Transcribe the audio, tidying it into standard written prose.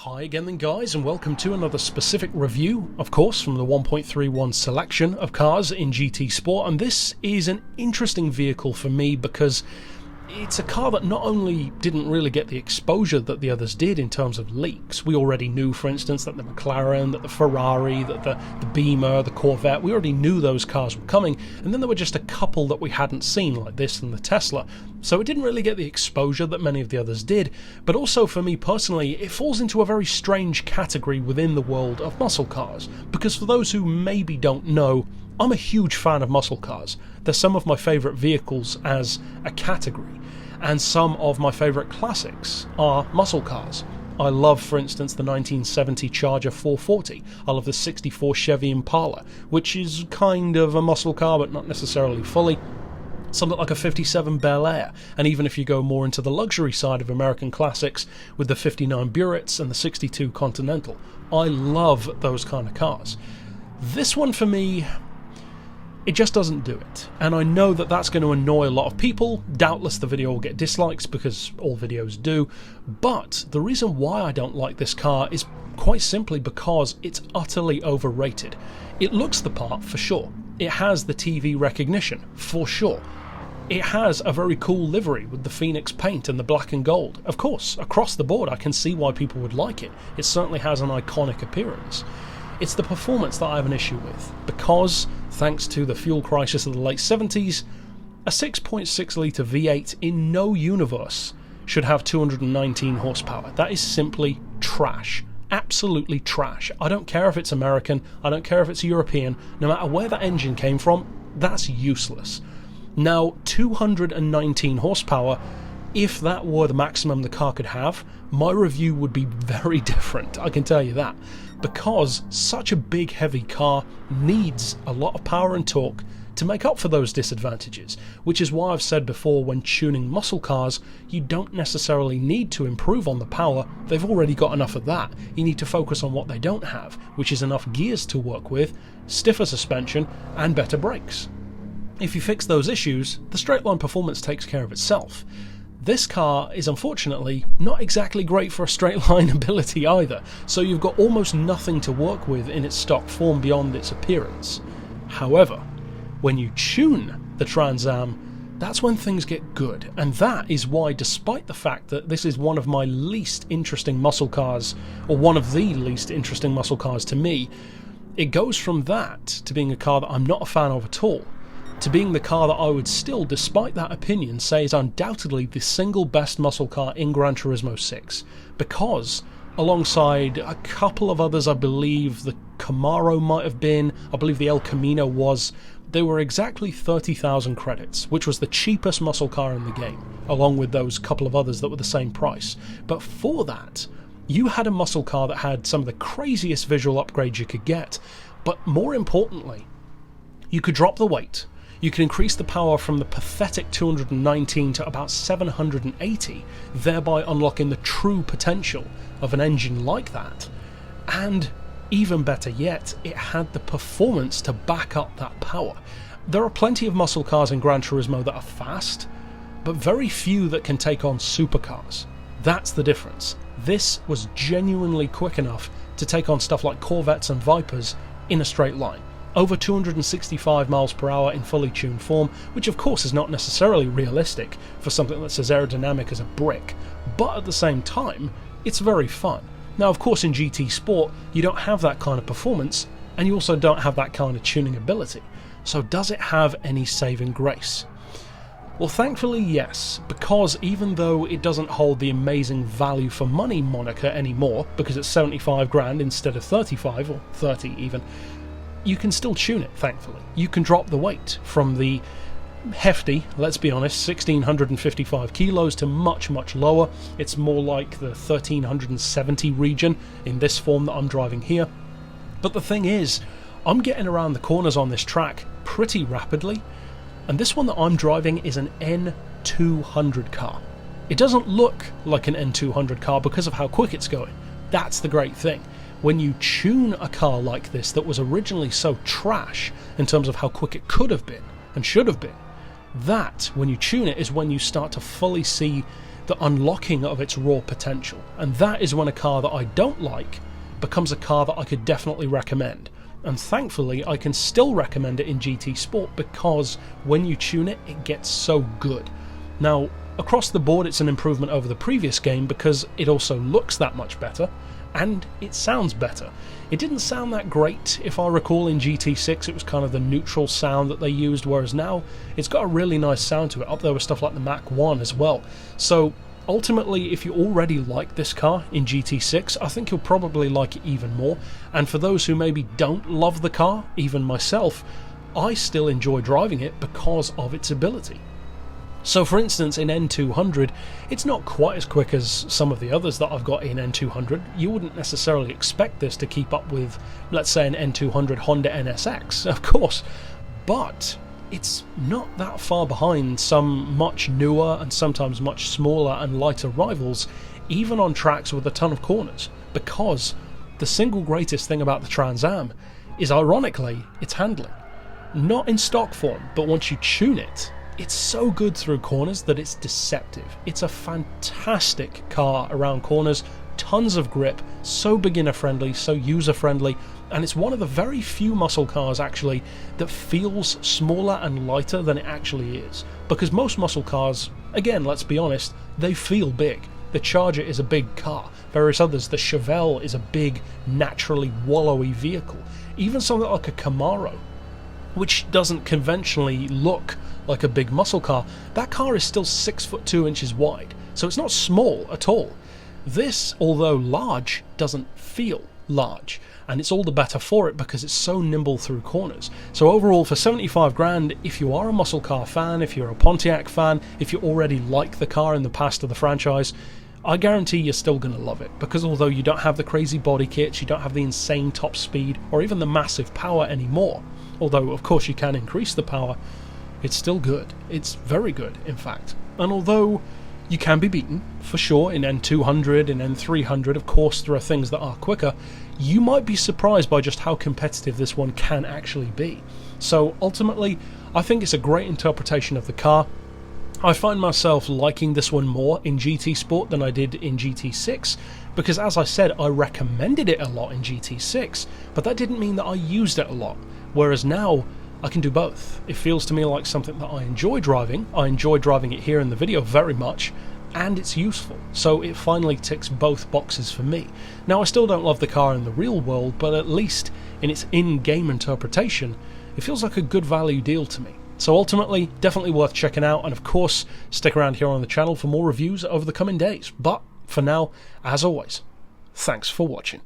Hi again then guys, and welcome to another specific review, of course, from the 1.31 selection of cars in GT Sport. And this is an interesting vehicle for me because it's a car that not only didn't really get the exposure that the others did in terms of leaks. We already knew, for instance, that the McLaren, that the Ferrari, that the Beamer, the Corvette, we already knew those cars were coming, and then there were just a couple that we hadn't seen, like this and the Tesla. So it didn't really get the exposure that many of the others did, but also for me personally, it falls into a very strange category within the world of muscle cars, because for those who maybe don't know, I'm a huge fan of muscle cars. They're some of my favourite vehicles as a category, and some of my favourite classics are muscle cars. I love, for instance, the 1970 Charger 440. I love the 64 Chevy Impala, which is kind of a muscle car, but not necessarily fully. Something like a 57 Bel Air, and even if you go more into the luxury side of American classics with the 59 Buretts and the 62 Continental. I love those kind of cars. This one for me, it just doesn't do it, and I know that that's going to annoy a lot of people. Doubtless the video will get dislikes because all videos do, but the reason why I don't like this car is quite simply because it's utterly overrated. It looks the part for sure. It has the TV recognition for sure. It has a very cool livery with the Phoenix paint and the black and gold. Of course, across the board I can see why people would like it. It certainly has an iconic appearance. It's the performance that I have an issue with, because, thanks to the fuel crisis of the late 70s, a 6.6 litre V8 in no universe should have 219 horsepower. That is simply trash. Absolutely trash. I don't care if it's American, I don't care if it's European, no matter where that engine came from, that's useless. Now, 219 horsepower, if that were the maximum the car could have, my review would be very different, I can tell you that. Because such a big heavy car needs a lot of power and torque to make up for those disadvantages, which is why I've said before, when tuning muscle cars, you don't necessarily need to improve on the power. They've already got enough of that. You need to focus on what they don't have, which is enough gears to work with, stiffer suspension, and better brakes. If you fix those issues, the straight line performance takes care of itself. This car is unfortunately not exactly great for a straight line ability either, so you've got almost nothing to work with in its stock form beyond its appearance. However, when you tune the Trans Am, that's when things get good, and that is why, despite the fact that this is one of my least interesting muscle cars, or one of the least interesting muscle cars to me, it goes from that to being a car that I'm not a fan of at all, to being the car that I would still, despite that opinion, say is undoubtedly the single best muscle car in Gran Turismo 6, because alongside a couple of others, I believe the Camaro might have been, I believe the El Camino was, they were exactly 30,000 credits, which was the cheapest muscle car in the game, along with those couple of others that were the same price. But for that, you had a muscle car that had some of the craziest visual upgrades you could get, but more importantly, you could drop the weight. You can increase the power from the pathetic 219 to about 780, thereby unlocking the true potential of an engine like that. And even better yet, it had the performance to back up that power. There are plenty of muscle cars in Gran Turismo that are fast, but very few that can take on supercars. That's the difference. This was genuinely quick enough to take on stuff like Corvettes and Vipers in a straight line. Over 265 miles per hour in fully tuned form, which of course is not necessarily realistic for something that's as aerodynamic as a brick, but at the same time, it's very fun. Now of course in GT Sport, you don't have that kind of performance, and you also don't have that kind of tuning ability. So does it have any saving grace? Well, thankfully yes, because even though it doesn't hold the amazing value for money moniker anymore, because it's 75 grand instead of 35 or 30 even, you can still tune it, thankfully. You can drop the weight from the hefty, let's be honest, 1,655 kilos to much, much lower. It's more like the 1,370 region in this form that I'm driving here. But the thing is, I'm getting around the corners on this track pretty rapidly, and this one that I'm driving is an N200 car. It doesn't look like an N200 car because of how quick it's going. That's the great thing. When you tune a car like this that was originally so trash in terms of how quick it could have been and should have been, that, when you tune it, is when you start to fully see the unlocking of its raw potential, and that is when a car that I don't like becomes a car that I could definitely recommend. And thankfully I can still recommend it in GT Sport, because when you tune it, it gets so good. Now, across the board it's an improvement over the previous game because it also looks that much better, and it sounds better. It didn't sound that great, if I recall. In GT6 it was kind of the neutral sound that they used, whereas now it's got a really nice sound to it, up there with stuff like the Mach 1 as well. So ultimately, if you already like this car in GT6, I think you'll probably like it even more. And for those who maybe don't love the car, even myself, I still enjoy driving it because of its ability. So for instance, in N200, it's not quite as quick as some of the others that I've got in N200. You wouldn't necessarily expect this to keep up with, let's say, an N200 Honda NSX, of course, but it's not that far behind some much newer and sometimes much smaller and lighter rivals, even on tracks with a ton of corners, because the single greatest thing about the Trans Am is, ironically, its handling. Not in stock form, but once you tune it, it's so good through corners that it's deceptive. It's a fantastic car around corners, tons of grip, so beginner friendly, so user friendly, and it's one of the very few muscle cars actually that feels smaller and lighter than it actually is. Because most muscle cars, again, let's be honest, they feel big. The Charger is a big car. Various others, the Chevelle is a big, naturally wallowy vehicle. Even something like a Camaro, which doesn't conventionally look like a big muscle car, that car is still 6'2" wide, so it's not small at all. This, although large, doesn't feel large, and it's all the better for it because it's so nimble through corners. So overall, for 75 grand, if you are a muscle car fan, if you're a Pontiac fan, if you already like the car in the past of the franchise, I guarantee you're still going to love it, because although you don't have the crazy body kits, you don't have the insane top speed, or even the massive power anymore, although of course you can increase the power, it's still good. It's very good, in fact. And although you can be beaten, for sure, in N200, in N300, of course there are things that are quicker, you might be surprised by just how competitive this one can actually be. So ultimately, I think it's a great interpretation of the car. I find myself liking this one more in GT Sport than I did in GT6, because as I said, I recommended it a lot in GT6, but that didn't mean that I used it a lot, whereas now I can do both. It feels to me like something that I enjoy driving. I enjoy driving it here in the video very much, and it's useful, so it finally ticks both boxes for me. Now, I still don't love the car in the real world, but at least in its in-game interpretation, it feels like a good value deal to me. So ultimately, definitely worth checking out, and of course, stick around here on the channel for more reviews over the coming days. But for now, as always, thanks for watching.